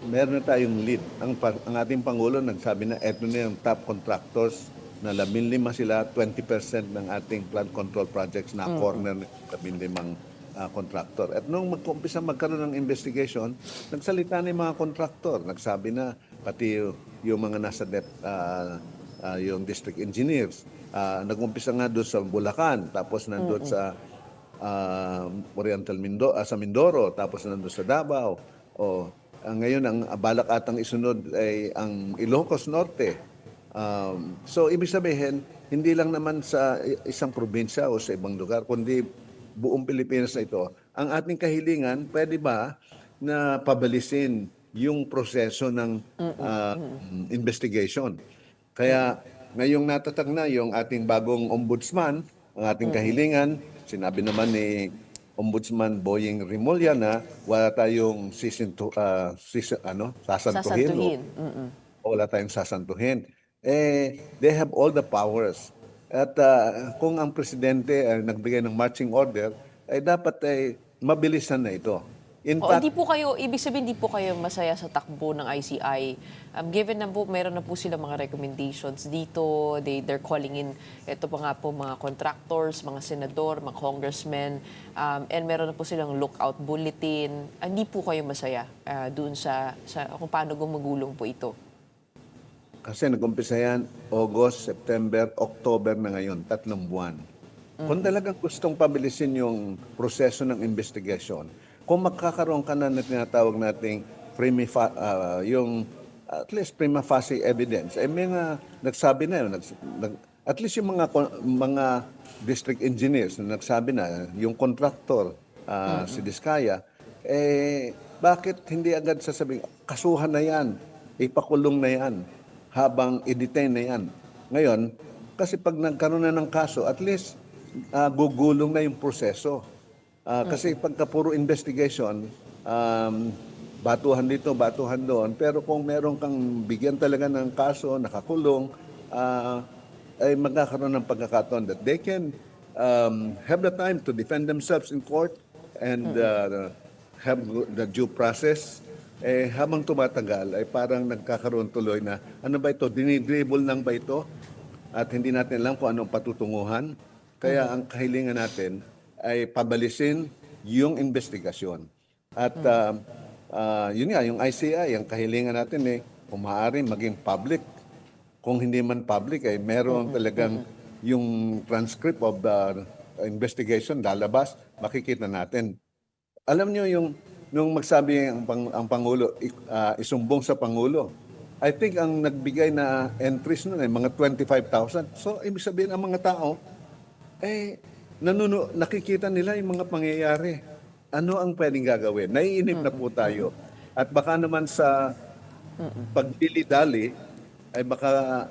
meron na tayong lead. Ang ating Pangulo nagsabi na eto na yung top contractors na 15 sila, 20% ng ating flood control projects na corner ng 15 contractor. At nung mag-umpisa magkaroon ng investigation, nagsalita na yung mga contractor. Nagsabi na pati yung mga nasa yung district engineers. Nag-umpisa nga doon sa Bulacan, tapos nandun sa Oriental sa Mindoro, tapos nandun sa Davao. Ngayon, ang balak atang isunod ay ang Ilocos Norte. So, ibig sabihin, hindi lang naman sa isang probinsya o sa ibang lugar, kundi buong Pilipinas na ito. Ang ating kahilingan, pwede ba na pabalisin yung proseso ng investigation? Kaya ngayong natatag na yung ating bagong ombudsman, ang ating kahilingan, sinabi naman ni Ombudsman Boying Rimulya na wala tayong sasantuhin. O wala tayong sasantuhin. They have all the powers. At kung ang presidente ay nagbigay ng marching order, ay dapat ay mabilisan na ito. In fact, Hindi po kayo, ibig sabihin, hindi po kayo masaya sa takbo ng ICI. Given na po, meron na po sila mga recommendations dito, they're calling in, ito pa nga po, mga contractors, mga senador, mga congressmen, and meron na po silang lookout bulletin. Hindi po kayo masaya doon sa kung paano gumagulong po ito? kasi nag-umpisa yan August, September, October na ngayon, 3 buwan. Kung talagang gustong pabilisin yung proseso ng investigation, kung magkakaroon ka na tinatawag nating at least prima facie evidence, may nga nagsabi na yun, at least yung mga district engineers na nagsabi na, yung contractor, si Diskaya, bakit hindi agad sasabing, kasuhan na yan, ipakulong na yan, habang i-detain na yan. Ngayon, kasi pag nagkaroon na ng kaso, at least gugulong na yung proseso. Kasi pagka puro investigation, batuhan dito, batuhan doon, pero kung meron kang bigyan talaga ng kaso, nakakulong, ay magkakaroon ng pagkakataon that they can have the time to defend themselves in court and have the due process. Habang tumatagal, ay parang nagkakaroon tuloy na, ano ba ito, dinidribble lang ba ito? At hindi natin alam kung anong patutunguhan. Kaya ang kahilingan natin ay pabalisin yung investigasyon. At yun nga, yung ICI, ang kahilingan natin kung maaari maging public. Kung hindi man public, ay meron talagang yung transcript of the investigation lalabas, makikita natin. Alam nyo nung magsabi ang Pangulo, isumbong sa Pangulo, I think ang nagbigay na entries nun ay mga 25,000. So, ibig sabihin ang mga tao, nakikita nila yung mga pangyayari. Ano ang pwedeng gagawin? Naiinip na po tayo. At baka naman sa pagdili-dali, ay baka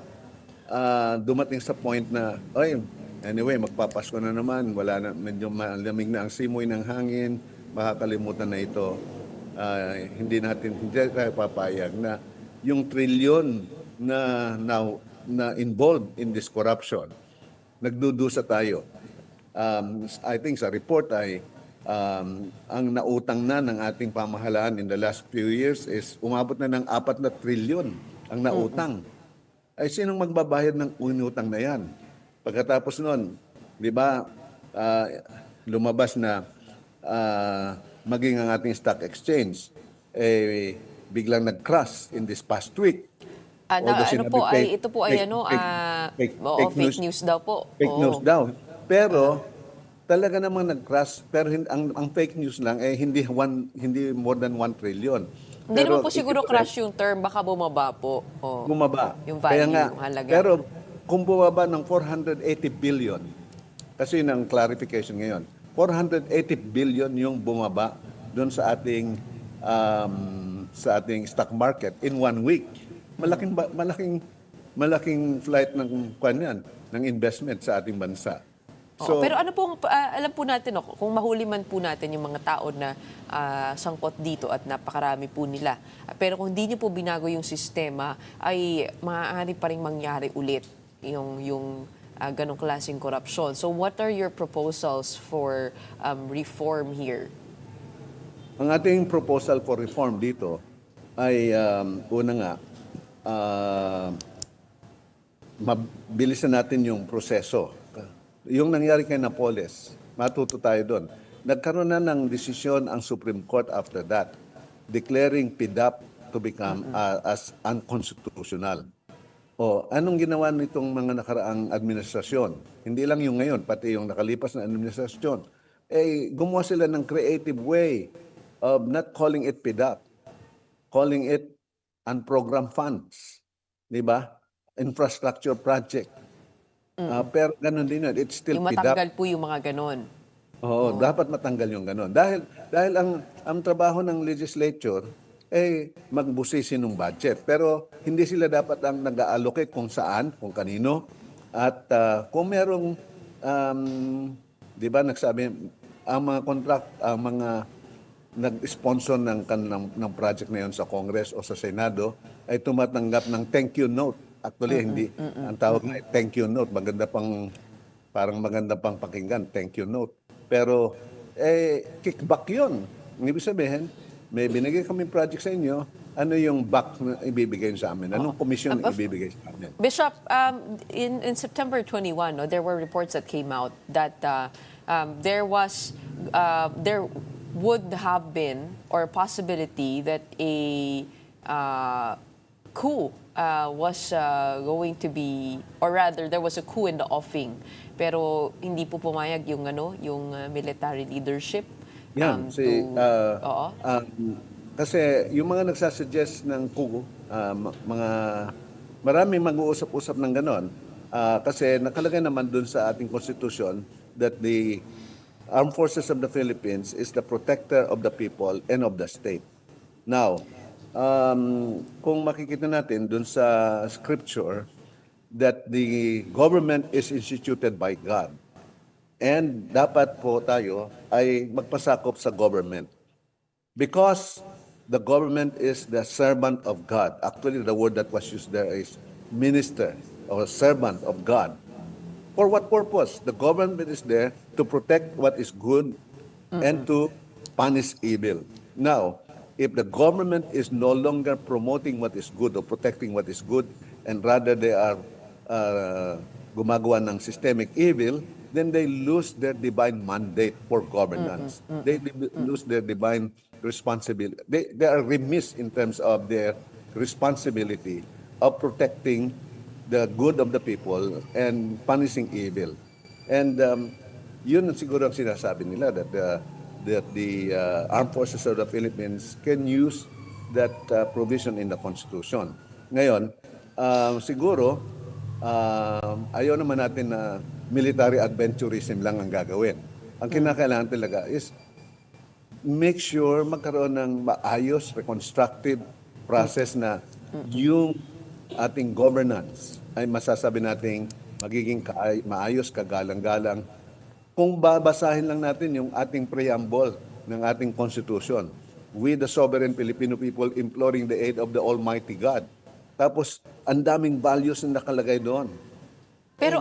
dumating sa point na, anyway, magpapasko na naman, wala na, medyo malamig na ang simoy ng hangin, makakalimutan na ito. Hindi tayo papayag na yung trilyon na involved in this corruption, nagdudusa tayo. I think sa report ay ang nautang na ng ating pamahalaan in the last few years is umabot na ng 4 na trilyon ang nautang. Ay sinong magbabayad ng unutang na yan? Pagkatapos nun, di ba, lumabas na maging ang ating stock exchange, biglang nag-crash in this past week. Ito po ay fake news daw po. Fake news daw. Pero talaga namang nag-crash, pero ang fake news lang hindi more than 1 trillion. Hindi naman po siguro crash yung term, baka bumaba po. Bumaba. Yung value, yung halaga. Pero kung bumaba ng 480 billion, kasi yun ang clarification ngayon, 480 billion yung bumaba doon sa ating stock market in 1 week. Malaking flight ng investment sa ating bansa. So, pero ano po, alam po natin, kung mahuli man po natin yung mga tao na sangkot dito at napakarami po nila. Pero kung hindi nyo po binago yung sistema, ay maaari pa rin mangyari ulit yung ganong klaseng korupsyon. So what are your proposals for reform here? Ang ating proposal for reform dito ay una nga, uh, mabilisan natin yung proseso. Yung nangyari kay Napoles, matuto tayo doon. Nagkaroon na ng desisyon ang Supreme Court after that, declaring PDAP to become as unconstitutional. O, anong ginawa nitong mga nakaraang administrasyon? Hindi lang yung ngayon, pati yung nakalipas na administrasyon. Gumawa sila ng creative way of not calling it PDAP, calling it unprogrammed funds. Di ba? Infrastructure project. Pero ganun din yun. It's still Yung PDAP. matanggal po yung mga ganon. Oo, dapat matanggal yung ganun. Dahil ang trabaho ng legislature magbusisi ng budget. Pero hindi sila dapat ang nag-allocate kung saan, kung kanino. At kung merong, di ba nagsabi, ang mga contract, ang mga nag-sponsor ng project na yun sa Congress o sa Senado ay tumatanggap ng thank you note. Actually, hindi. Ang tawag na thank you note. Parang maganda pang pakinggan, thank you note. Pero, kickback yun. Ibig sabihin, may binigay kami project sa inyo, ano yung back na ibibigay sa amin? Anong komisyon na ibibigay sa amin? Bishop, in September 21, no, there were reports that came out that there would have been or possibility that a coup was going to be, or rather there was a coup in the offing, pero hindi po pumayag yung military leadership. Yan, kasi yung mga nagsasuggest ng coup, maraming mag-uusap-usap ng ganon. Kasi nakalagay naman dun sa ating constitution that the Armed Forces of the Philippines is the protector of the people and of the state. Now, kung makikita natin dun sa scripture that the government is instituted by God. And dapat po tayo ay magpasakop sa government. Because the government is the servant of God. Actually, the word that was used there is minister or servant of God. For what purpose? The government is there to protect what is good and to punish evil. Now, if the government is no longer promoting what is good or protecting what is good, and rather they are gumagawa ng systemic evil, then they lose their divine mandate for governance. They lose their divine responsibility. They are remiss in terms of their responsibility of protecting the good of the people and punishing evil. And yun siguro ang sinasabi nila that the Armed Forces of the Philippines can use that provision in the Constitution. Ngayon, siguro, ayaw naman natin na military adventurism lang ang gagawin. Ang kinakailangan talaga is make sure magkaroon ng maayos, reconstructive process na yung ating governance ay masasabi nating magiging maayos, kagalang-galang. Kung babasahin lang natin yung ating preamble ng ating Constitution, we the sovereign Filipino people imploring the aid of the Almighty God. Tapos, ang daming values na nakalagay doon. Pero,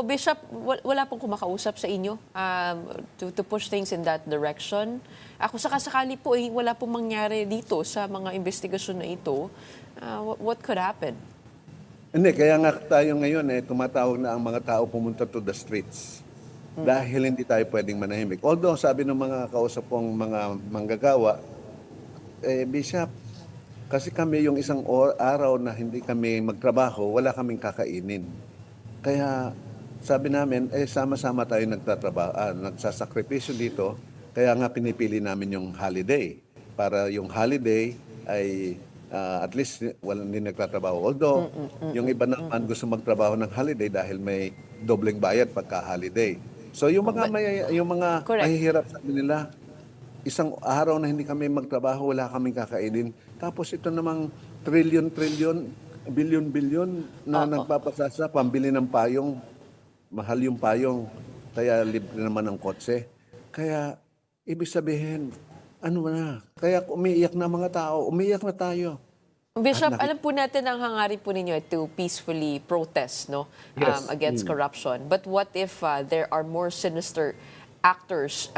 Bishop, wala pong kumakausap sa inyo to push things in that direction. Kung sakasakali po, wala pong mangyari dito sa mga investigasyon na ito, what could happen? Hindi, kaya nga tayo ngayon, tumatawag na ang mga tao pumunta to the streets. Dahil hindi tayo pwedeng manahimik. Although, sabi ng mga kausap kong mga manggagawa, Bishop, kasi kami yung isang araw na hindi kami magtrabaho, wala kaming kakainin. Kaya sabi namin, sama-sama tayo nagsasakripisyo dito. Kaya nga pinipili namin yung holiday. Para yung holiday ay at least walang hindi nagtatrabaho. Although, yung iba naman gusto magtrabaho ng holiday dahil may dobleng bayad pagka-holiday. So yung mga mahihirap sabi nila, isang araw na hindi kami magtrabaho, wala kaming kakainin. Tapos ito namang trillion, billion na nagpapasasa, pambili ng payong, mahal yung payong, kaya libre naman ang kotse. Kaya, ibig sabihin, ano na, kaya umiiyak na mga tao, umiiyak na tayo. Bishop, alam po natin ang hangarin po ninyo to peacefully protest, no, Yes. against corruption. But what if there are more sinister actors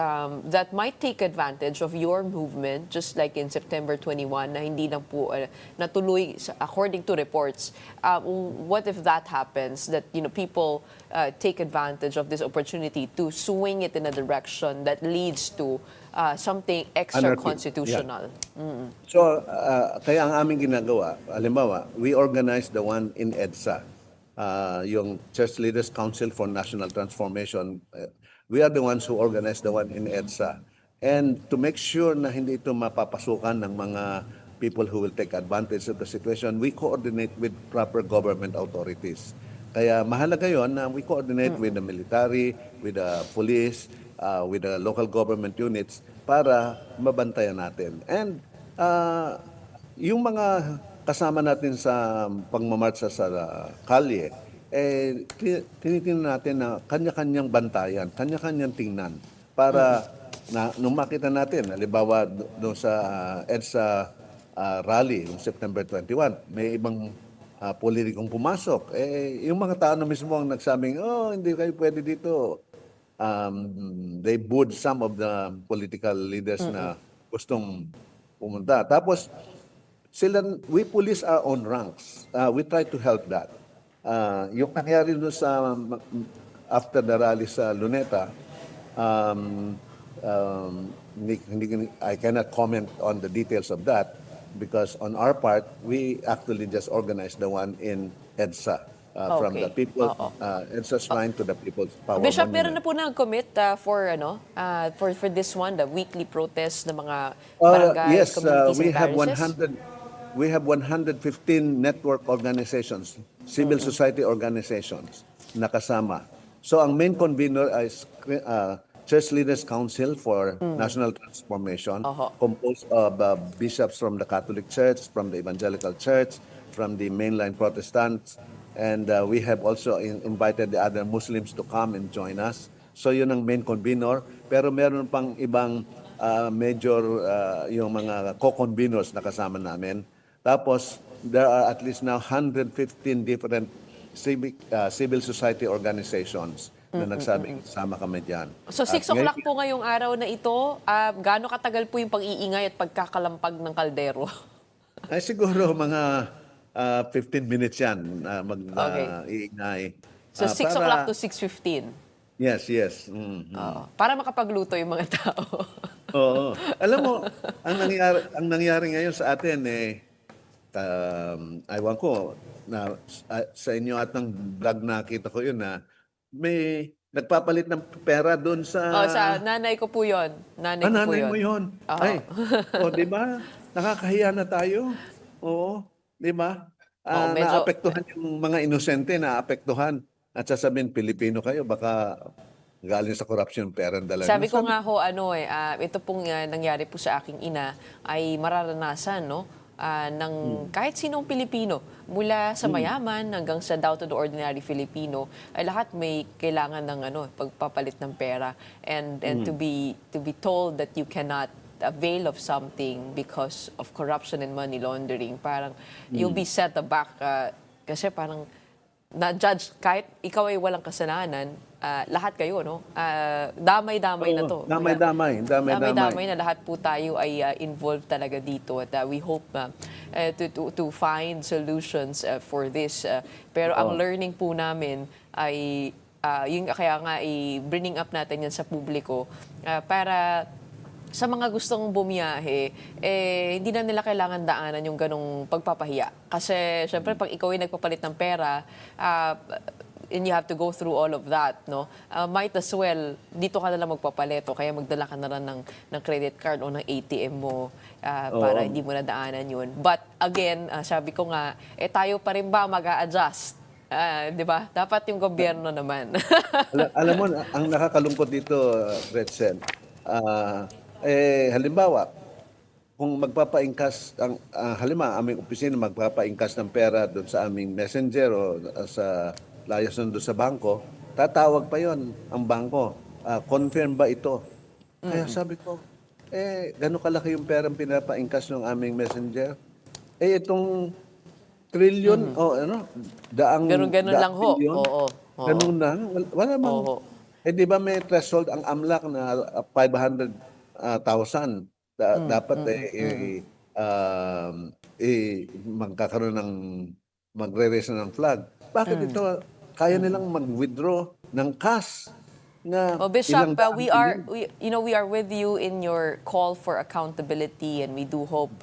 that might take advantage of your movement, just like in September 21, na hindi lang po natuloy according to reports. What if that happens? That people take advantage of this opportunity to swing it in a direction that leads to something extra Anarchy. constitutional. So, kaya ang aming ginagawa, halimbawa, we organized the one in EDSA, yung Church Leaders Council for National Transformation. We are the ones who organized the one in EDSA. And to make sure na hindi ito mapapasukan ng mga people who will take advantage of the situation, we coordinate with proper government authorities. Kaya mahalaga yon na we coordinate with the military, with the police, with the local government units para mabantayan natin. And yung mga kasama natin sa pagmamarcha sa kalye, tinitingnan natin na kanya-kanyang bantayan, kanya-kanyang tingnan para nung makita natin, halimbawa doon sa EDSA rally, yung September 21, may ibang politikong pumasok. Yung mga tao na mismo ang nagsabing, hindi kayo pwede dito. They booed some of the political leaders na gustong pumunta. Tapos, we police our own ranks. We try to help that. Yung nangyari doon sa after the rally sa Luneta, I cannot comment on the details of that because on our part, we actually just organized the one in EDSA. From the people, EDSA Shrine to the People's Power Bishop, Monument. meron na po nag-commit for this one, the weekly protest ng mga barangays, communities, we and have parishes? we have 115 network organizations, civil society organizations nakasama. So ang main convener is Church Leaders Council for National Transformation, composed of bishops from the Catholic Church, from the Evangelical Church, from the mainline Protestants, and we have also invited the other Muslims to come and join us. So yun ang main convener. Pero meron pang ibang major yung mga co-conveners na kasama namin. Tapos there are at least now 115 different civil society organizations na nagsabing sama kami dyan. So 6 o'clock po ngayong araw na ito, gaano katagal po yung pag-iingay at pagkakalampag ng kaldero? Ay siguro mga 15 minutes yan mag-iingay. So 6 o'clock to 6:15? Yes. Para makapagluto yung mga tao. Oo. Alam mo, ang nangyari ngayon sa atin aywan ko na sa inyo at ng vlog nakita ko yun na may nagpapalit ng pera doon sa Sa nanay ko po yun. Nanay mo yun. Ay, di ba? Nakakahiya na tayo. Oo, di ba? Naapektuhan yung mga inosente, naapektuhan. At sasabihin, Pilipino kayo, baka galing sa corruption pera dala. Sabi ko nga ho, ito pong nangyari po sa aking ina ay mararanasan, no? Ng kahit sinong Pilipino, mula sa mayaman hanggang sa down to the ordinary Filipino, ay lahat may kailangan ng pagpapalit ng pera and to be told that you cannot avail of something because of corruption and money laundering, parang you'll be set aback kasi parang na-judge kahit ikaw ay walang kasalanan, lahat kayo, no? Damay-damay na to. Damay-damay na lahat po tayo ay involved talaga dito at we hope to find solutions for this. Pero ang learning po namin ay kaya nga i-bringing up natin yan sa publiko para sa mga gustong bumiyahe, hindi na nila kailangan daanan yung ganong pagpapahiya. Kasi, syempre, pag ikaw ay nagpapalit ng pera, and you have to go through all of that, no? Might as well, dito ka na lang magpapalit o kaya magdala ka na lang ng credit card o ng ATM mo para hindi mo na daanan yun. But, again, sabi ko nga, tayo pa rin ba mag-a-adjust? Di ba? Dapat yung gobyerno naman. Alam mo, ang nakakalungkot dito, Gretchen, halimbawa, kung magpapa-ingkas, halimbawa, aming opisina magpapa-ingkas ng pera doon sa aming messenger o sa layas doon sa bangko, tatawag pa yon ang bangko. Confirm ba ito? Kaya sabi ko, gano'n kalaki yung perang pinapa-ingkas ng aming messenger? Itong trillion, daang Ganun lang ho. billion, ganun lang. Wala bang di ba may threshold ang AMLAC na 500,000 dapat magkakaroon ng magre-raise ng flag. Bakit ito kaya nilang mag-withdraw ng cash na Well, Bishop, ilang daang we are with you in your call for accountability, and we do hope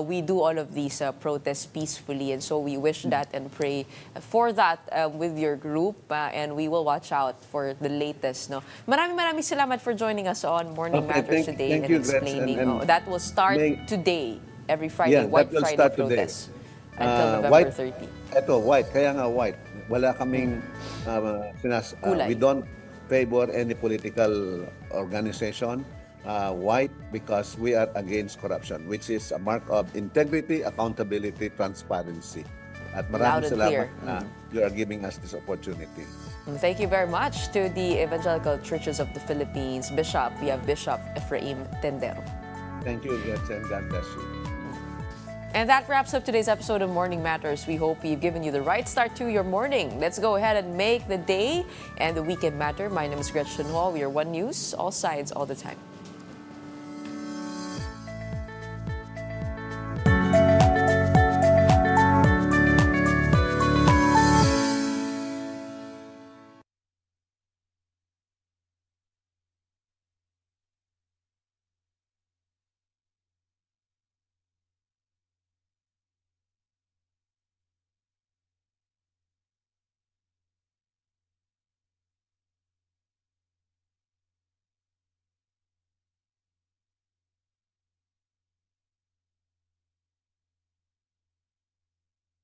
we do all of these protests peacefully, and so we wish that and pray for that with your group, and we will watch out for the latest. No, maraming salamat for joining us on Morning Matters today thank and you, Gretchen, explaining. and that will start today, every Friday, White that will Friday start today. protest until November White, 30. Ito, white. Kaya nga white. Wala kaming Kulay. we don't favor any political organization. White because we are against corruption, which is a mark of integrity, accountability, transparency. At maraming Loud and salamat clear. na you are giving us this opportunity. Thank you very much to the Evangelical Churches of the Philippines. Bishop, we have Bishop Ephraim Tendero. Thank you, Gretchen. God bless you. And that wraps up today's episode of Morning Matters. We hope we've given you the right start to your morning. Let's go ahead and make the day and the weekend matter. My name is Gretchen Hall. We are One News, all sides, all the time.